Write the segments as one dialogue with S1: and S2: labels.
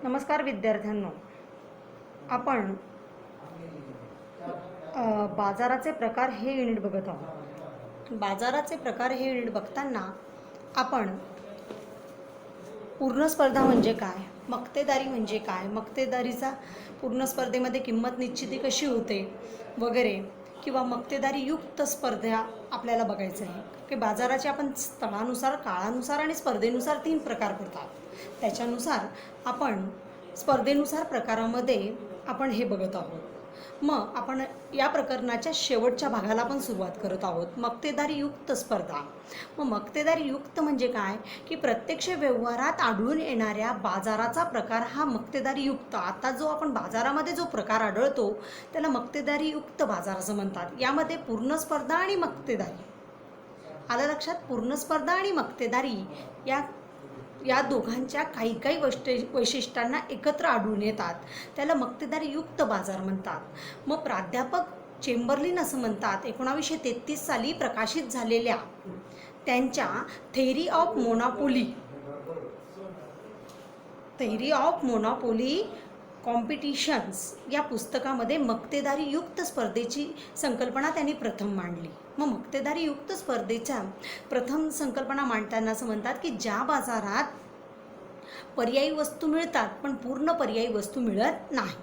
S1: नमस्कार विद्यार्थ्यांनो, आपण बाजाराचे प्रकार हे युनिट बघत आहोत. बाजाराचे प्रकार हे युनिट बघताना आपण पूर्ण स्पर्धा म्हणजे काय, मक्तेदारी म्हणजे काय, मक्तेदारीचा पूर्ण स्पर्धेमध्ये किंमत निश्चिती कशी होते वगैरे, किंवा मक्तेदारीयुक्त स्पर्धा आपल्याला बघायचं आहे की बाजाराचे आपण स्थळानुसार, काळानुसार आणि स्पर्धेनुसार 3 प्रकार करतात. त्याच्यानुसार आपण स्पर्धेनुसार प्रकारामध्ये आपण हे बघत आहोत. मग आपण या प्रकरणाच्या शेवटच्या भागाला पण सुरुवात करत आहोत, मक्तेदारीयुक्त स्पर्धा. मग मक्तेदारीयुक्त म्हणजे काय की प्रत्यक्ष व्यवहारात आढळून येणाऱ्या बाजाराचा प्रकार हा मक्तेदारीयुक्त. आता जो आपण बाजारामध्ये जो प्रकार आढळतो त्याला मक्तेदारीयुक्त बाजार असं म्हणतात. यामध्ये पूर्ण स्पर्धा आणि मक्तेदारी आलं लक्षात. पूर्ण स्पर्धा आणि मक्तेदारी या दोघांच्या काही वैशिष्ट्यांना एकत्र आढळून येतात, त्याला मक्तेदारीयुक्त बाजार म्हणतात. मग प्राध्यापक चेंबरलिन असं म्हणतात, 1933 साली प्रकाशित झालेल्या त्यांच्या थेअरी ऑफ मोनोपोली कॉम्पिटिशन्स या पुस्तकामध्ये मक्तेदारीयुक्त स्पर्धेची संकल्पना त्यांनी प्रथम मांडली. मग मक्तेदारीयुक्त स्पर्धेच्या प्रथम संकल्पना मांडताना असं म्हणतात की ज्या बाजारात पर्यायी वस्तू मिळतात पण पूर्ण पर्यायी वस्तू मिळत नाही.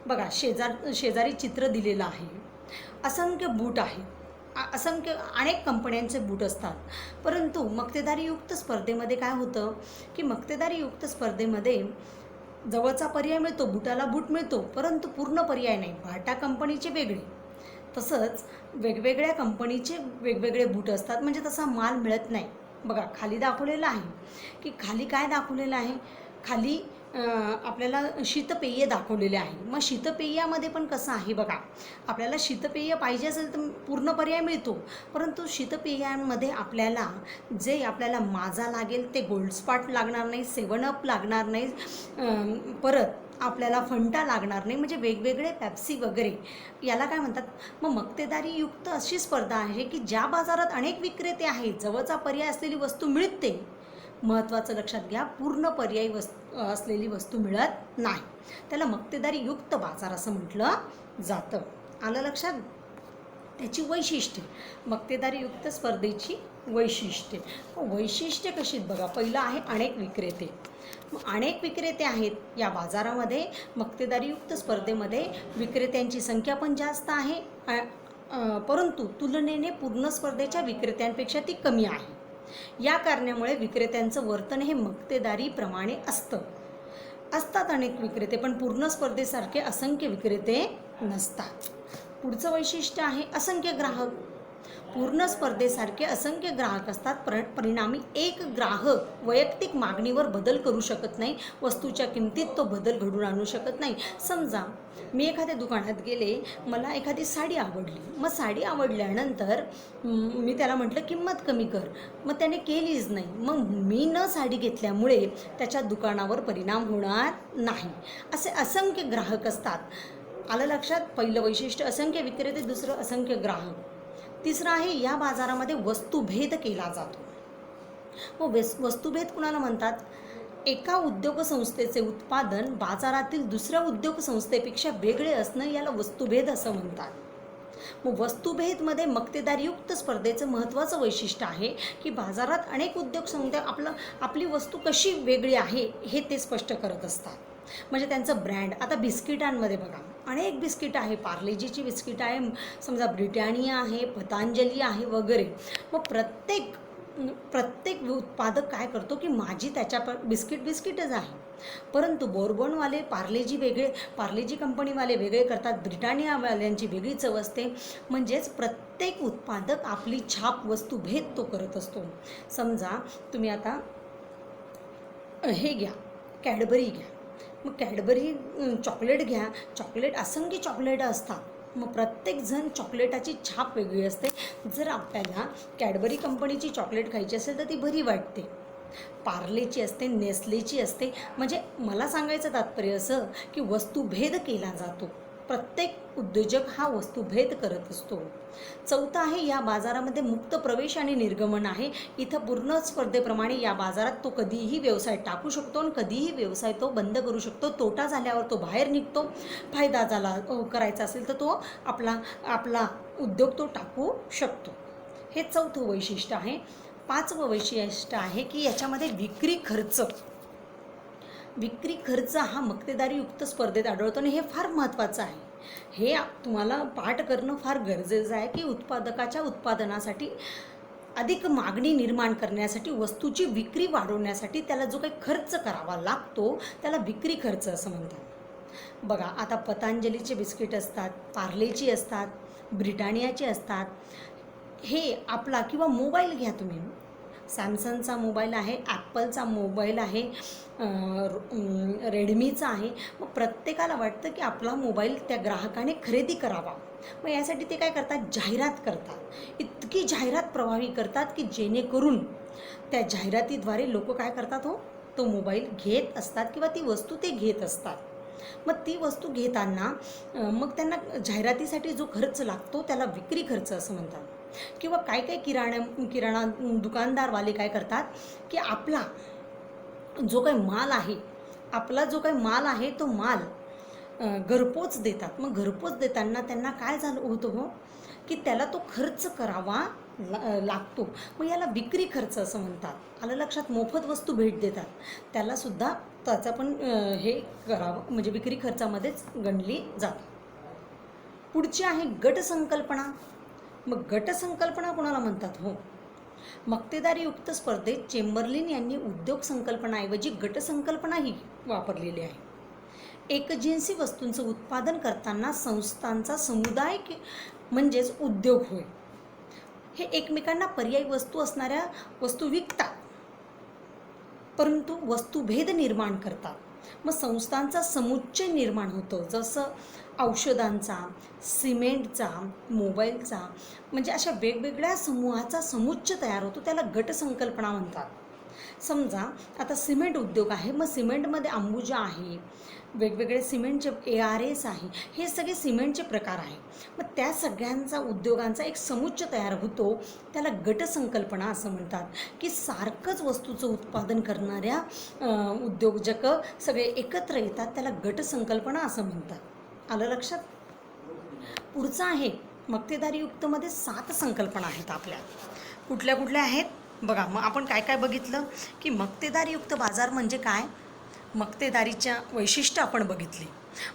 S1: बघा, शेजारी चित्र दिलेलं आहे. असंख्य बूट आहे, अनेक कंपन्यांचे बूट असतात. परंतु मक्तेदारीयुक्त स्पर्धेमध्ये काय होतं की मक्तेदारीयुक्त स्पर्धेमध्ये जवळचा पर्याय मिळतो, बुटाला बूट मिळतो, परंतु पूर्ण पर्याय नाही. बाटा कंपनीचे वेगळे, तसंच वेगवेगळ्या कंपनीचे वेगवेगळे बूट असतात, म्हणजे तसा माल मिळत नाही. बघा, खाली दाखवलेलं आहे की खाली काय दाखवलेलं आहे, खाली आपल्याला शीतपेय दाखवलेले आहे. मग शीतपेयामध्ये पण कसं आहे बघा, आपल्याला शीतपेय पाहिजे असेल तर पूर्ण पर्याय मिळतो, परंतु शीतपेयांमध्ये आपल्याला माझा लागेल ते गोल्ड स्पॉट लागणार नाही, 7 अप लागणार नाही, परत आपल्याला फंटा लागणार नाही, म्हणजे वेगवेगळे पेप्सी वगैरे, याला काय म्हणतात. मग मक्तेदारीयुक्त अशी स्पर्धा आहे की ज्या बाजारात अनेक विक्रेते आहेत, जवळचा पर्याय असलेली वस्तू मिळते, महत्त्वाचं लक्षात घ्या, पूर्ण पर्यायी असलेली वस्तू मिळत नाही, त्याला मक्तेदारीयुक्त बाजार असं म्हटलं जातं. आलं लक्षात. त्याची वैशिष्ट्ये, मक्तेदारीयुक्त स्पर्धेची वैशिष्ट्ये कशी बघा. पहिलं आहे अनेक विक्रेते. अनेक विक्रेते आहेत या बाजारामध्ये. मक्तेदारीयुक्त स्पर्धेमध्ये विक्रेत्यांची संख्या पण जास्त आहे, परंतु तुलनेने पूर्ण स्पर्धेच्या विक्रेत्यांपेक्षा ती कमी आहे. या कारणामुळे विक्रेत्यांचं वर्तन हे मक्तेदारीप्रमाणे असतात अनेक विक्रेते, पण पूर्ण स्पर्धेसारखे असंख्य विक्रेते नसतात. पुढचं वैशिष्ट्य आहे असंख्य ग्राहक. पूर्ण स्पर्धेसारखे असंख्य ग्राहक असतात, परिणामी एक ग्राहक वैयक्तिक मागणीवर बदल करू शकत नाही, वस्तूच्या किमतीत तो बदल घडून आणू शकत नाही. समजा मी एखाद्या दुकानात गेले, मला एखादी साडी आवडली, मग साडी आवडल्यानंतर मी त्याला म्हटलं किंमत कमी कर, मग त्याने केलीच नाही, मग मी न साडी घेतल्यामुळे त्याच्या दुकानावर परिणाम होणार नाही. असे असंख्य ग्राहक असतात. आलं लक्षात. पहिलं वैशिष्ट्य असंख्य विक्रेते, दुसरं असंख्य ग्राहक. तिसरं आहे या बाजारामध्ये वस्तुभेद केला जातो. मग वस्तुभेद कुणाला म्हणतात, एका उद्योग संस्थेचे उत्पादन बाजारातील दुसऱ्या उद्योग संस्थेपेक्षा वेगळे असणं याला वस्तुभेद असं म्हणतात. मग वस्तुभेदमध्ये मक्तेदारीयुक्त स्पर्धेचं महत्त्वाचं वैशिष्ट्य आहे की बाजारात अनेक उद्योग संस्था आपली वस्तू कशी वेगळी आहे हे ते स्पष्ट करत असतात. म्हणजे त्यांचं ब्रँड. आता बिस्किटांमध्ये बघा, अनेक बिस्किट आहे, पार्लेजीची बिस्किट आहे, समजा ब्रिटानिया आहे, पतंजली आहे वगैरे. मग प्रत्येक उत्पादक काय करतो की माझी त्याच्या बिस्किटच आहे, परंतु बोर्बॉनवाले पार्लेजी कंपनीवाले वेगळे करतात, ब्रिटानियावाल्यांची वेगळी चव असते. म्हणजेच प्रत्येक उत्पादक आपली छाप वस्तुभेद तो करत असतो. समजा तुम्ही आता हे घ्या, कॅडबरी घ्या, मग कॅडबरी चॉकलेट घ्या, असंख्य चॉकलेट असतात, मग प्रत्येकजण चॉकलेटाची छाप वेगळी असते. जर आपल्याला कॅडबरी कंपनीची चॉकलेट खायची असेल तर ती बरी वाटते, पार्लेची असते, नेस्लेची असते. म्हणजे मला सांगायचं तात्पर्य असं की वस्तुभेद केला जातो. प्रत्येक उद्योजक हा वस्तुभेद करत असतो. चौथं आहे, या बाजारामध्ये मुक्त प्रवेश आणि निर्गमन आहे. इथं पूर्ण स्पर्धेप्रमाणे या बाजारात तो कधीही व्यवसाय टाकू शकतो आणि कधीही व्यवसाय तो बंद करू शकतो. तोटा झाल्यावर तो बाहेर निघतो. फायदा झाला करायचा असेल तर तो आपला उद्योग तो टाकू शकतो. हे चौथं वैशिष्ट्य आहे. पाचवं वैशिष्ट्य आहे की याच्यामध्ये विक्री खर्च हा मक्तेदारीयुक्त स्पर्धेत आढळतो आणि हे फार महत्त्वाचं आहे. हे तुम्हाला पाठ करणं फार गरजेचं आहे की उत्पादकाच्या उत्पादनासाठी अधिक मागणी निर्माण करण्यासाठी, वस्तूची विक्री वाढवण्यासाठी त्याला जो काही खर्च करावा लागतो त्याला विक्री खर्च असं म्हणतात. बघा, आता पतंजलीचे बिस्किट असतात, पार्लेची असतात, ब्रिटानियाचे असतात. हे आपला किंवा मोबाईल घ्या तुम्ही, सॅमसंगचा मोबाईल आहे, ॲपलचा मोबाईल आहे, रेडमीचा आहे. मग प्रत्येकाला वाटतं की आपला मोबाईल त्या ग्राहकाने खरेदी करावा. मग यासाठी ते काय करतात, जाहिरात करतात. इतकी जाहिरात प्रभावी करतात की जेणेकरून त्या जाहिरातीद्वारे लोक काय करतात, तो मोबाईल घेत असतात किंवा ती वस्तू ते घेत असतात. मग ती वस्तू घेताना मग त्यांना जाहिरातीसाठी जो खर्च लागतो त्याला विक्री खर्च असं म्हणतात. किंवा काय किराणा दुकानदारवाले काय करतात की आपला जो काही माल आहे तो माल घरपोच देतात. मग घरपोच देताना त्यांना काय झालं होतं की त्याला तो खर्च करावा लागतो. मग याला विक्री खर्च असं म्हणतात. आलं लक्षात? मोफत वस्तू भेट देतात त्यालासुद्धा त्याचा पण हे करावं म्हणजे विक्री खर्चामध्येच गणली जाते. पुढची आहे गटसंकल्पना. मग गटसंकल्पना कोणाला म्हणतात? मक्तेदारीयुक्त स्पर्धेत चेंबरलिन यांनी उद्योग संकल्पनाऐवजी गटसंकल्पना ही वापरलेली आहे. एकजिन्सी वस्तूंचं उत्पादन करताना संस्थांचा समुदाय म्हणजेच उद्योग होय, हे एकमेकांना पर्यायी वस्तू असणाऱ्या वस्तू विकतात परंतु वस्तुभेद निर्माण करतात. मग संस्थांचा समुच्चय निर्माण होतो, जसं औषधांचा, सिमेंटचा, मोबाईलचा, म्हणजे अशा वेगवेगळ्या समूहाचा समुच्चय तयार होतो. त्याला गटसंकल्पना म्हणतात. समजा आता सिमेंट उद्योग आहे, मग सिमेंटमध्ये अंबुजा आहे, वेगवेगळे सिमेंटचे ARS आहे, हे सगळे सिमेंटचे प्रकार आहे. मग त्या सगळ्यांचा उद्योगांचा एक समुच्चय तयार होतो, त्याला गटसंकल्पना असं म्हणतात. की सारखंच वस्तूचं उत्पादन करणाऱ्या उद्योजक सगळे एकत्र येतात, त्याला गटसंकल्पना असं म्हणतात. आलं लक्षात? पुढचं आहे मक्तेदारीयुक्तमध्ये 7 संकल्पना आहेत आपल्या. कुठल्या कुठल्या आहेत बघा. मग आपण काय काय बघितलं की मक्तेदारीयुक्त बाजार म्हणजे काय, मक्तेदारीच्या वैशिष्ट्य आपण बघितली.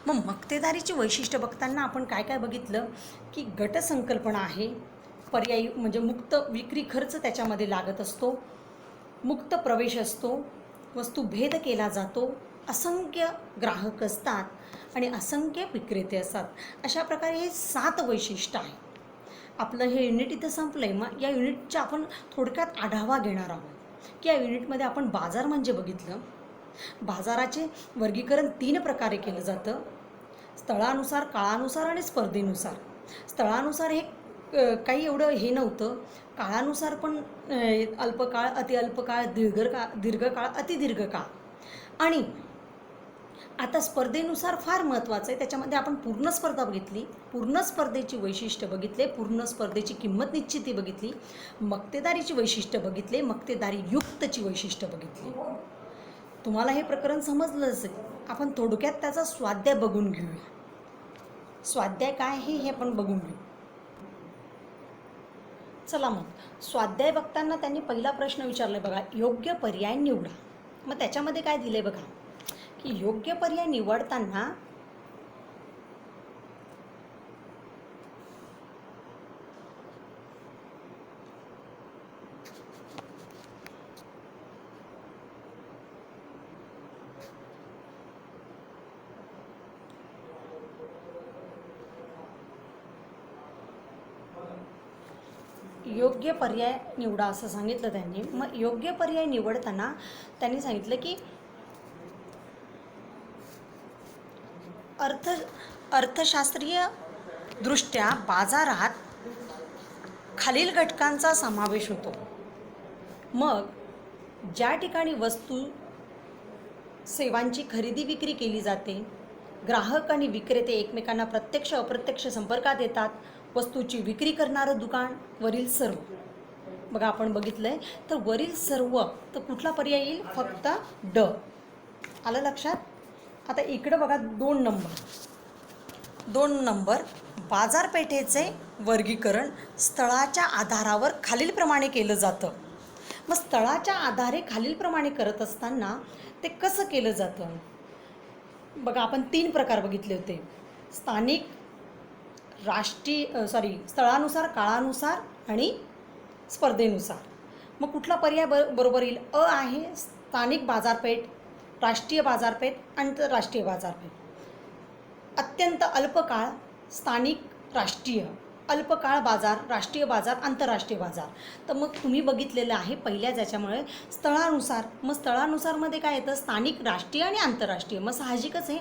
S1: मग मक्तेदारीची वैशिष्ट्य बघताना आपण काय काय बघितलं की गटसंकल्पना आहे, पर्यायी म्हणजे मुक्त विक्री खर्च त्याच्यामध्ये लागत असतो, मुक्त प्रवेश असतो, वस्तुभेद केला जातो, असंख्य ग्राहक असतात आणि असंख्य विक्रेते असतात. अशा प्रकारे हे 7 वैशिष्ट्य आहे. आपलं हे युनिट इथं संपलं आहे. मग या युनिटचा आपण थोडक्यात आढावा घेणार आहोत की या युनिटमध्ये आपण बाजार म्हणजे बघितलं. बाजाराचे वर्गीकरण 3 प्रकारे केलं जातं, स्थळानुसार, काळानुसार आणि स्पर्धेनुसार. स्थळानुसार हे काही एवढं हे नव्हतं, काळानुसार पण अल्पकाळ, अतिअल्पकाळ, दीर्घकाळ, अतिदीर्घकाळ. आणि आता स्पर्धेनुसार फार महत्त्वाचं आहे. त्याच्यामध्ये आपण पूर्ण स्पर्धा बघितली, पूर्ण स्पर्धेची वैशिष्ट्य बघितले, पूर्ण स्पर्धेची किंमत निश्चिती बघितली, मक्तेदारीची वैशिष्ट्य बघितले, मक्तेदारीयुक्तची वैशिष्ट्य बघितली. तुम्हाला हे प्रकरण समजलं असेल. आपण थोडक्यात त्याचा स्वाध्याय बघून घेऊया. स्वाध्याय काय आहे हे आपण बघून घेऊ. चला मग स्वाध्याय बघताना त्यांनी पहिला प्रश्न विचारलाय बघा, योग्य पर्याय निवडा. मग त्याच्यामध्ये काय दिले बघा की योग्य पर्याय निवडताना योग्य पर्याय निवडा असं सांगितलं त्यांनी. मग योग्य पर्याय निवडताना त्यांनी सांगितलं की अर्थशास्त्रीय दृष्ट्या बाजारात खालील घटकांचा समावेश होतो. मग ज्या ठिकाणी वस्तू सेवांची खरेदी विक्री केली जाते ग्राहक आणि विक्रेते एकमेकांना प्रत्यक्ष अप्रत्यक्ष संपर्कात येतात. वस्तूची विक्री करणारं दुकान. वरील सर्व. बघा आपण बघितलंय तर वरील सर्व तर कुठला पर्याय येईल? फक्त ड. आलं लक्षात? आता इकडं बघा 2 नंबर बाजारपेठेचे वर्गीकरण स्थळाच्या आधारावर खालीलप्रमाणे केलं जातं. मग स्थळाच्या आधारे खालीलप्रमाणे करत असताना ते कसं केलं जातं? बघा आपण 3 प्रकार बघितले होते. स्थानिक, स्थळानुसार, काळानुसार आणि स्पर्धेनुसार. मग कुठला पर्याय बरोबर येईल? अ आहे स्थानिक बाजारपेठ, राष्ट्रीय बाजारपेठ, आंतरराष्ट्रीय बाजारपेठ. अत्यंत अल्पकाळ स्थानिक, राष्ट्रीय, अल्पकाळ बाजार, राष्ट्रीय बाजार, आंतरराष्ट्रीय बाजार. तर मग तुम्ही बघितलेलं आहे पहिल्या ज्याच्यामुळे स्थळानुसार. मग स्थळानुसारमध्ये काय येतं? स्थानिक, राष्ट्रीय आणि आंतरराष्ट्रीय. मग साहजिकच आहे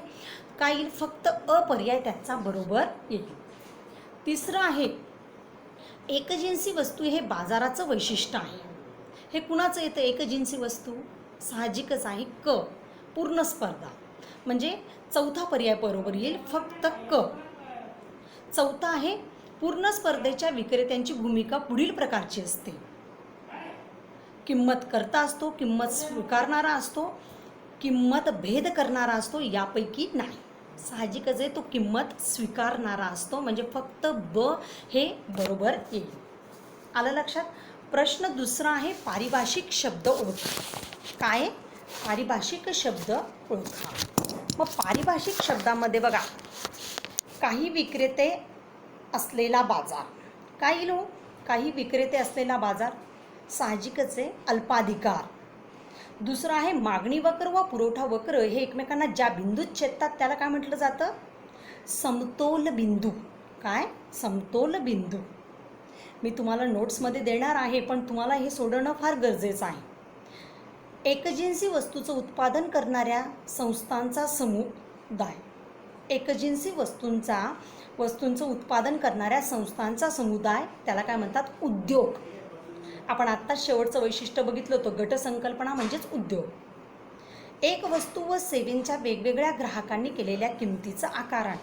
S1: काय येईल? फक्त अ पर्याय त्याचा बरोबर येईल. तिसरं आहे एकजिन्सी वस्तू हे बाजाराचं वैशिष्ट्य आहे. हे कुणाचं येतं? एकजिन्सी वस्तू. साहजिकच आहे क. पूर्ण स्पर्धा. म्हणजे चौथा पर्याय बरोबर येईल फक्त क. चौथा आहे पूर्ण स्पर्धेच्या विक्रेत्यांची भूमिका पुढील प्रकारची असते. किंमत करता असतो, किंमत स्वीकारणारा असतो, किंमत भेद करणारा असतो, यापैकी नाही. साहजिकच आहे तो किंमत स्वीकारणारा असतो. म्हणजे फक्त ब हे बरोबर येईल. आलं लक्षात? प्रश्न दुसरा आहे पारिभाषिक शब्द ओळखा. काय? पारिभाषिक शब्द ओळखा. मग पारिभाषिक शब्दामध्ये बघा काही विक्रेते असलेला बाजार. काय येईल हो? काही विक्रेते असलेला बाजार. साहजिकच आहे अल्पाधिकार. दुसरं आहे मागणी वक्र व पुरवठा वक्र हे एकमेकांना ज्या बिंदूत छेदतात त्याला काय म्हटलं जातं? समतोल बिंदू. काय? समतोल बिंदू. मी तुम्हाला नोट्समध्ये देणार आहे पण तुम्हाला हे सोडवणं फार गरजेचं आहे. एकजिन्सी वस्तूचं उत्पादन करणाऱ्या संस्थांचा समुदाय. एकजिन्सी वस्तूंचं उत्पादन करणाऱ्या संस्थांचा समुदाय त्याला काय म्हणतात? उद्योग. आपण आत्ताच शेवटचं वैशिष्ट्य बघितलं होतं. गटसंकल्पना म्हणजेच उद्योग. एक वस्तू व सेवेंच्या वेगवेगळ्या ग्राहकांनी केलेल्या किमतीचं आकारण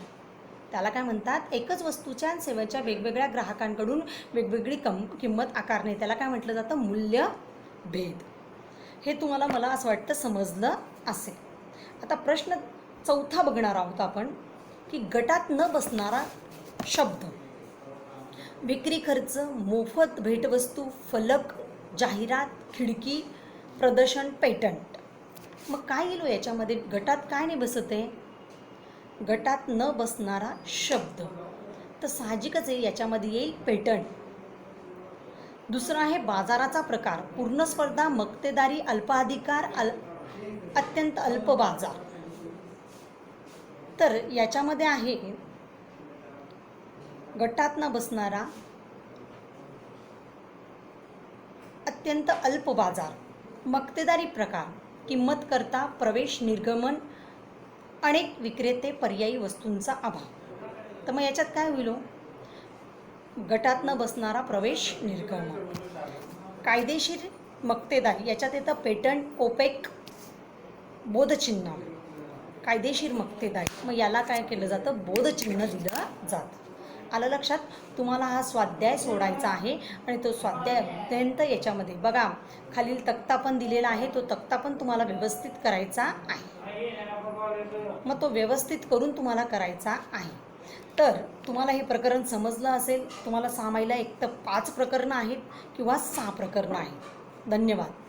S1: त्याला काय म्हणतात? एकच वस्तूच्या आणि सेवेच्या वेगवेगळ्या ग्राहकांकडून वेगवेगळी किंमत आकारणे त्याला काय म्हटलं जातं? मूल्यभेद. हे तुम्हाला मला असं वाटतं समजलं असेल. आता प्रश्न चौथा बघणार आहोत आपण की गटात न बसणारा शब्द. विक्री खर्च, मोफत भेटवस्तू, फलक, जाहिरात, खिडकी, प्रदर्शन, पेटंट. मग काय येईल याच्यामध्ये? गटात काय नाही बसत आहे? गटात न बसणारा शब्द. तर साहजिकच आहे याच्यामध्ये येईल पेटंट. दुसरा आहे बाजाराचा प्रकार. पूर्ण स्पर्धा, मक्तेदारी, अल्पाधिकार, अत्यंत अल्प बाजार. तर याच्यामध्ये आहे गटात न बसणारा अत्यंत अल्प बाजार, मक्तेदारी प्रकार, किंमत करता, प्रवेश निर्गमन, अनेक विक्रेते, पर्यायी वस्तूंचा अभाव. तर मग याच्यात काय होईल? गटात न बसणारा प्रवेश निर्गमन. कायदेशीर मक्तेदारी याच्यात येतं पेटंट, ओपेक, बोधचिन्ह. कायदेशीर मक्तेदारी. मग याला काय केलं जातं? बोधचिन्ह दिलं जातं. आलं लक्षात? तुम्हाला हा स्वाध्याय सोडायचा आहे आणि तो स्वाध्याय अत्यंत याच्यामध्ये बघा खालील तक्ता पण दिलेला आहे. तो तक्ता पण तुम्हाला व्यवस्थित करायचा आहे. मग तो व्यवस्थित करून तुम्हाला करायचा आहे. तर तुम्हाला हे प्रकरण समजलं असेल. तुम्हाला 6 महिला एक तर 5 प्रकरणं आहेत किंवा 6 प्रकरणं आहेत. धन्यवाद.